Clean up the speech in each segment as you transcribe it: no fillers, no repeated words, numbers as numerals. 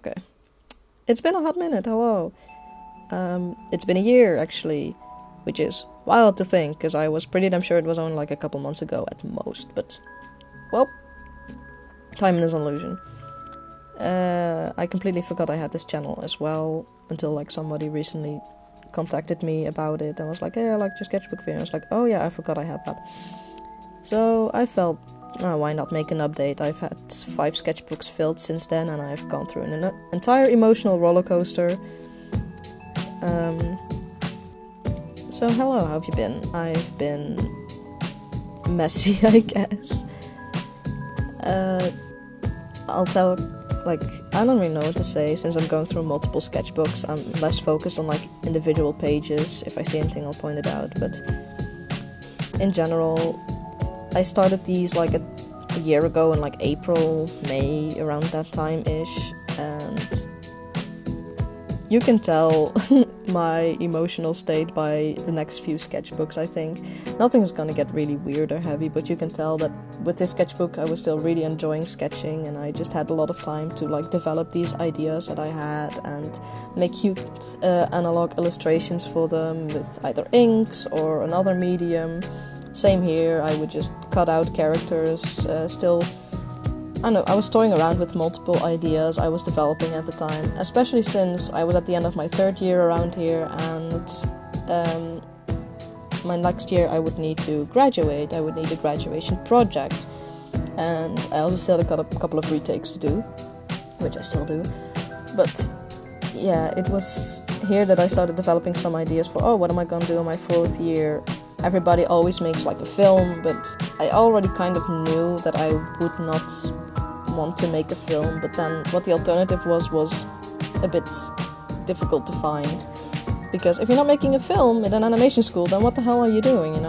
Okay. It's been a hot minute, hello. It's been a year, actually, which is wild to think, because I was pretty damn sure it was only like a couple months ago at most, but, well, time is an illusion. I completely forgot I had this channel as well, until like somebody recently contacted me about it and was like, hey, I like your sketchbook video. I was like, oh yeah, I forgot I had that. So I felt, why not make an update? I've had 5 sketchbooks filled since then, and I've gone through an entire emotional roller coaster. So hello, how have you been? I've been messy, I guess. I'll tell, I don't really know what to say. Since I'm going through multiple sketchbooks, I'm less focused on individual pages. If I see anything, I'll point it out. But in general, I started these a year ago in April, May, around that time-ish, and you can tell my emotional state by the next few sketchbooks, I think. Nothing's gonna get really weird or heavy, but you can tell that with this sketchbook I was still really enjoying sketching, and I just had a lot of time to develop these ideas that I had and make cute analog illustrations for them with either inks or another medium. Same here, I would just cut out characters, I was toying around with multiple ideas I was developing at the time, especially since I was at the end of my 3rd year around here, and my next year I would need to graduate. I would need a graduation project, and I also still got a couple of retakes to do, which I still do. But yeah, it was here that I started developing some ideas for, what am I gonna do in my 4th year? Everybody always makes a film, but I already kind of knew that I would not want to make a film, but then what the alternative was a bit difficult to find. Because if you're not making a film in an animation school, then what the hell are you doing,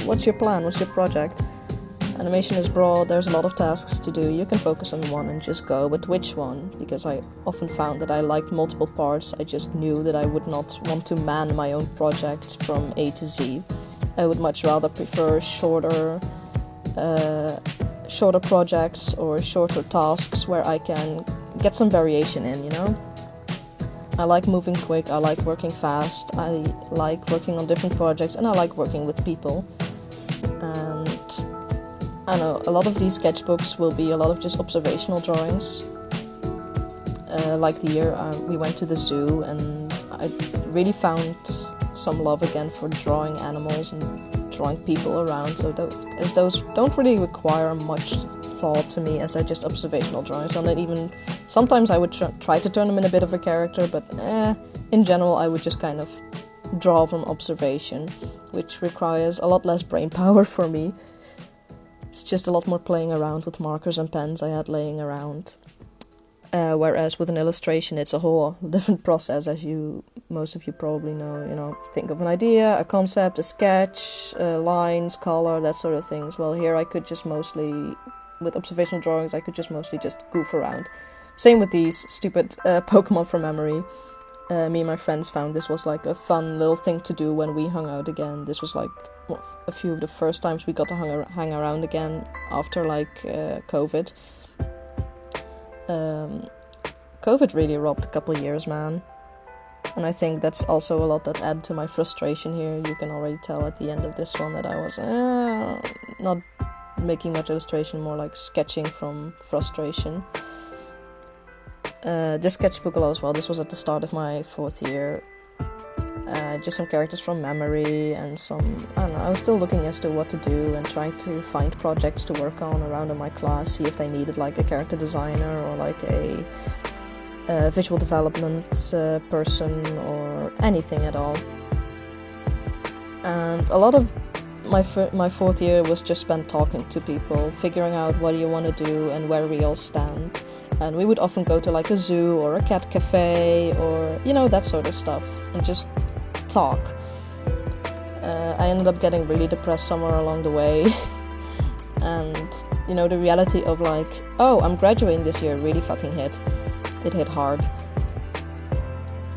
What's your plan? What's your project? Animation is broad, there's a lot of tasks to do, you can focus on one and just go, but which one? Because I often found that I liked multiple parts, I just knew that I would not want to man my own project from A to Z. I would much rather prefer shorter projects or shorter tasks where I can get some variation in, I like moving quick, I like working fast, I like working on different projects, and I like working with people. And I know, a lot of these sketchbooks will be a lot of just observational drawings. Like the year we went to the zoo, and I really found some love again for drawing animals and drawing people around, so as those don't really require much thought to me, as they're just observational drawings. And even sometimes I would try to turn them in a bit of a character, but in general I would just kind of draw from observation, which requires a lot less brain power for me. It's just a lot more playing around with markers and pens I had laying around. Whereas with an illustration, it's a whole different process, as most of you probably know. Think of an idea, a concept, a sketch, lines, color, that sort of things. Well, here I could just mostly, with observational drawings, I could just mostly just goof around. Same with these stupid Pokemon from memory. Me and my friends found this was a fun little thing to do when we hung out again. This was a few of the first times we got to hang around again after COVID. COVID really robbed a couple years, man. And I think that's also a lot that added to my frustration here. You can already tell at the end of this one that I was not making much illustration, more sketching from frustration. This sketchbook a lot as well. This was at the start of my 4th year. Just some characters from memory and some, I was still looking as to what to do and trying to find projects to work on around in my class, see if they needed a character designer or a visual development person or anything at all. And a lot of my 4th year was just spent talking to people, figuring out what do you want to do and where we all stand. And we would often go to a zoo or a cat cafe or, that sort of stuff, and just talk. I ended up getting really depressed somewhere along the way. And, the reality of I'm graduating this year really fucking hit. It hit hard.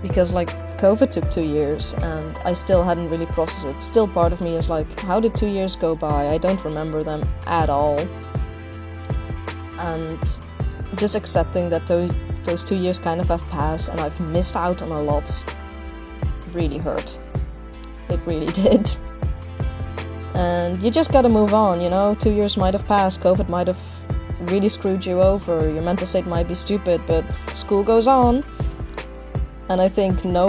Because COVID took 2 years and I still hadn't really processed it. Still part of me is how did 2 years go by? I don't remember them at all. And just accepting that those 2 years kind of have passed and I've missed out on a lot really hurt. It really did. And you just gotta move on, 2 years might have passed, COVID might have really screwed you over, your mental state might be stupid, but school goes on. And I think no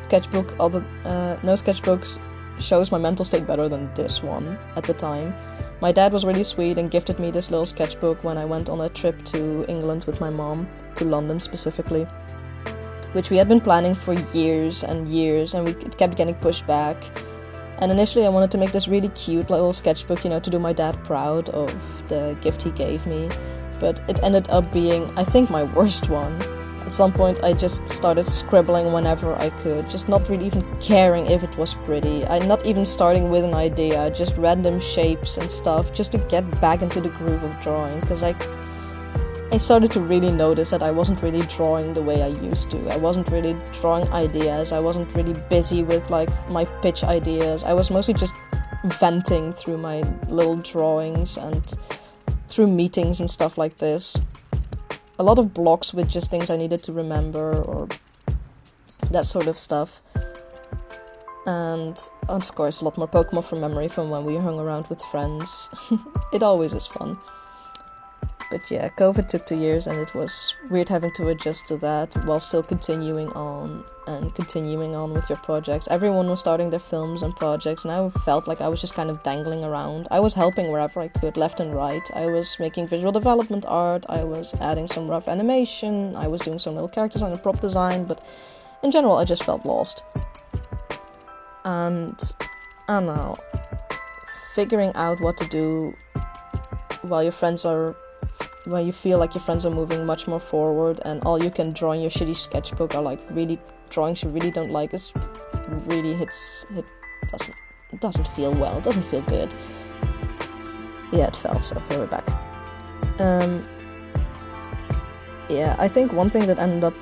sketchbooks shows my mental state better than this one at the time. My dad was really sweet and gifted me this little sketchbook when I went on a trip to England with my mom, to London specifically, which we had been planning for years and years, and it kept getting pushed back. And initially I wanted to make this really cute little sketchbook, to do my dad proud of the gift he gave me, but it ended up being, I think, my worst one. At some point I just started scribbling whenever I could, just not really even caring if it was pretty. I'm not even starting with an idea, just random shapes and stuff, just to get back into the groove of drawing, because I started to really notice that I wasn't really drawing the way I used to. I wasn't really drawing ideas, I wasn't really busy with my pitch ideas. I was mostly just venting through my little drawings and through meetings and stuff like this. A lot of blocks with just things I needed to remember or that sort of stuff. And of course a lot more Pokemon from memory from when we hung around with friends. It always is fun. But yeah, COVID took 2 years and it was weird having to adjust to that while still continuing on with your projects. Everyone was starting their films and projects and I felt like I was just kind of dangling around. I was helping wherever I could, left and right. I was making visual development art, I was adding some rough animation, I was doing some little characters and prop design, but in general I just felt lost. And I don't know, figuring out what to do while you feel like your friends are moving much more forward and all you can draw in your shitty sketchbook are really drawings you really don't like, it doesn't feel well, it doesn't feel good. Yeah, it fell, so here we're back. Yeah, I think one thing that ended up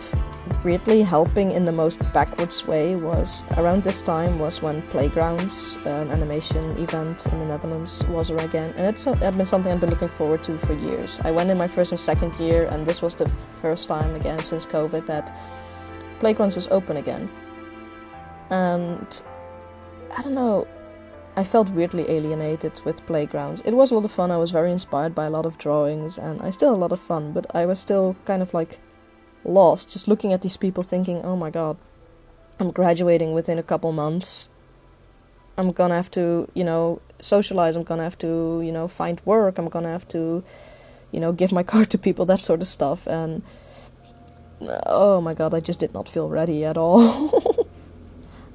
weirdly helping in the most backwards way was around this time was when Playgrounds, an animation event in the Netherlands, was again, and it had been something I've been looking forward to for years. I went in my first and second year, and this was the first time again since COVID that Playgrounds was open again. And I don't know, I felt weirdly alienated with Playgrounds. It was a lot of fun, I was very inspired by a lot of drawings, and I still had a lot of fun, but I was still kind of lost, just looking at these people thinking, oh my god, I'm graduating within a couple months. I'm gonna have to, socialize, I'm gonna have to, find work, I'm gonna have to, give my card to people, that sort of stuff, and oh my god, I just did not feel ready at all.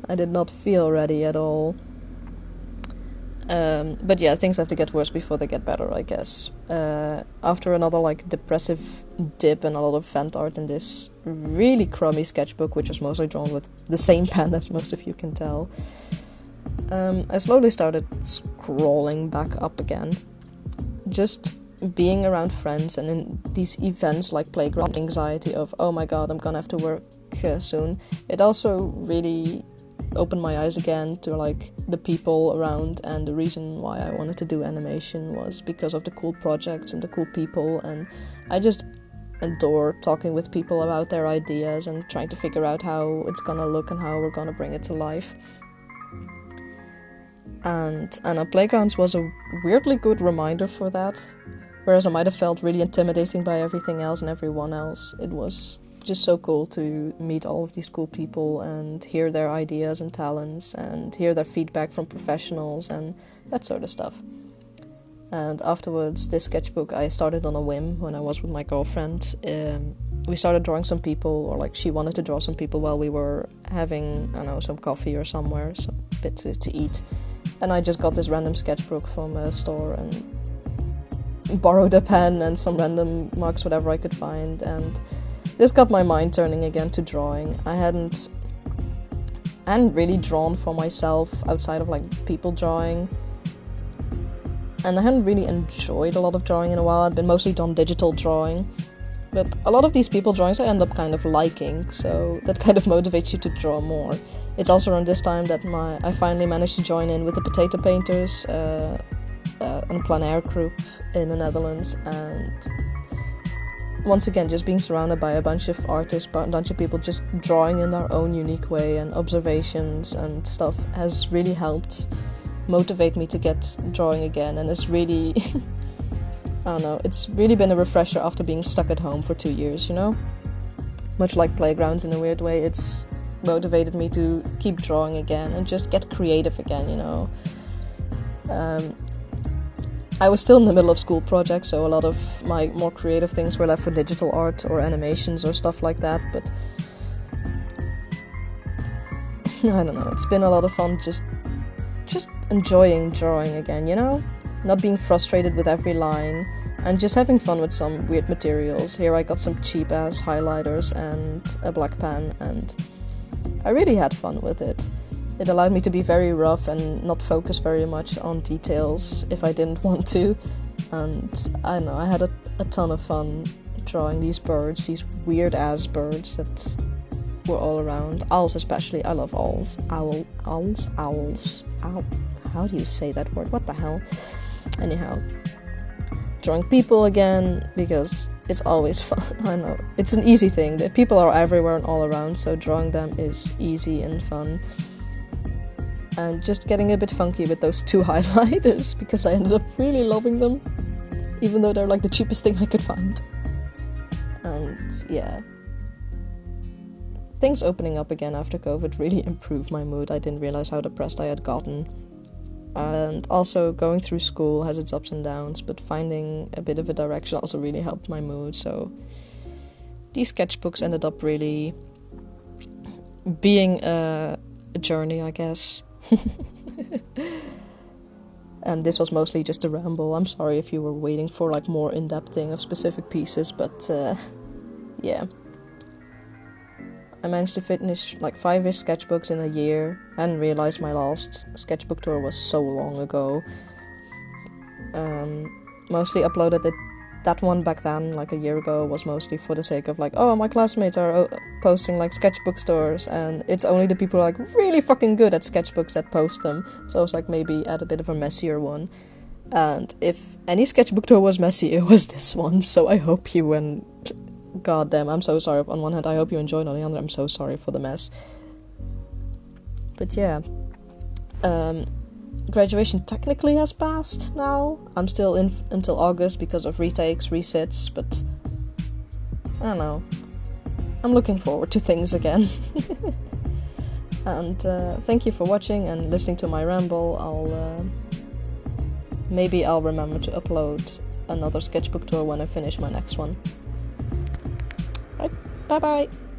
I did not feel ready at all. But yeah, things have to get worse before they get better, I guess. After another depressive dip and a lot of vent art in this really crummy sketchbook, which was mostly drawn with the same pen as most of you can tell, I slowly started scrolling back up again. Just being around friends and in these events like Playground, anxiety of, oh my god, I'm gonna have to work soon. It also really opened my eyes again to the people around, and the reason why I wanted to do animation was because of the cool projects and the cool people, and I just adore talking with people about their ideas and trying to figure out how it's gonna look and how we're gonna bring it to life. And Playgrounds was a weirdly good reminder for that, whereas I might have felt really intimidating by everything else and everyone else. It was just so cool to meet all of these cool people and hear their ideas and talents and hear their feedback from professionals and that sort of stuff. And afterwards, this sketchbook I started on a whim when I was with my girlfriend. We started drawing some people, or she wanted to draw some people while we were having, some coffee or somewhere, some bit to eat. And I just got this random sketchbook from a store and borrowed a pen and some random marks, whatever I could find, and this got my mind turning again to drawing. I hadn't really drawn for myself outside of people drawing, and I hadn't really enjoyed a lot of drawing in a while. I'd been mostly done digital drawing, but a lot of these people drawings I end up kind of liking, so that kind of motivates you to draw more. It's also around this time that I finally managed to join in with the Potato Painters, a plein air group in the Netherlands, and once again, just being surrounded by a bunch of artists, a bunch of people just drawing in their own unique way, and observations and stuff has really helped motivate me to get drawing again. And it's really I don't know, it's really been a refresher after being stuck at home for 2 years, you know? Much like playgrounds in a weird way, it's motivated me to keep drawing again and just get creative again, you know? I was still in the middle of school projects, so a lot of my more creative things were left for digital art or animations or stuff like that, but I don't know, it's been a lot of fun just enjoying drawing again, you know? Not being frustrated with every line, and just having fun with some weird materials. Here I got some cheap-ass highlighters and a black pen, and I really had fun with it. It allowed me to be very rough and not focus very much on details if I didn't want to. And I don't know, I had a ton of fun drawing these birds, these weird-ass birds that were all around. Owls especially, I love owls. Owls. Ow. How do you say that word? What the hell? Anyhow, drawing people again, because it's always fun. I know, it's an easy thing. The people are everywhere and all around, so drawing them is easy and fun. And just getting a bit funky with those 2 highlighters, because I ended up really loving them, even though they're like the cheapest thing I could find. And yeah, things opening up again after COVID really improved my mood. I didn't realize how depressed I had gotten. And also going through school has its ups and downs, but finding a bit of a direction also really helped my mood. So these sketchbooks ended up really being a journey, I guess. And this was mostly just a ramble. I'm sorry if you were waiting for like more in-depth thing of specific pieces, but yeah. I managed to finish like 5-ish sketchbooks in a year. I hadn't realized my last sketchbook tour was so long ago. Mostly uploaded that one back then, like a year ago, was mostly for the sake of like, oh, my classmates are posting like sketchbook stores, and it's only the people who are like really fucking good at sketchbooks that post them. So I was like, maybe add a bit of a messier one. And if any sketchbook tour was messy, it was this one. So I hope you went. God damn, I'm so sorry. On one hand, I hope you enjoyed. On the other, I'm so sorry for the mess. But yeah, graduation technically has passed now. I'm still in until August because of retakes, resits, but I don't know. I'm looking forward to things again. And thank you for watching and listening to my ramble. Maybe I'll remember to upload another sketchbook tour when I finish my next one. Right, bye bye!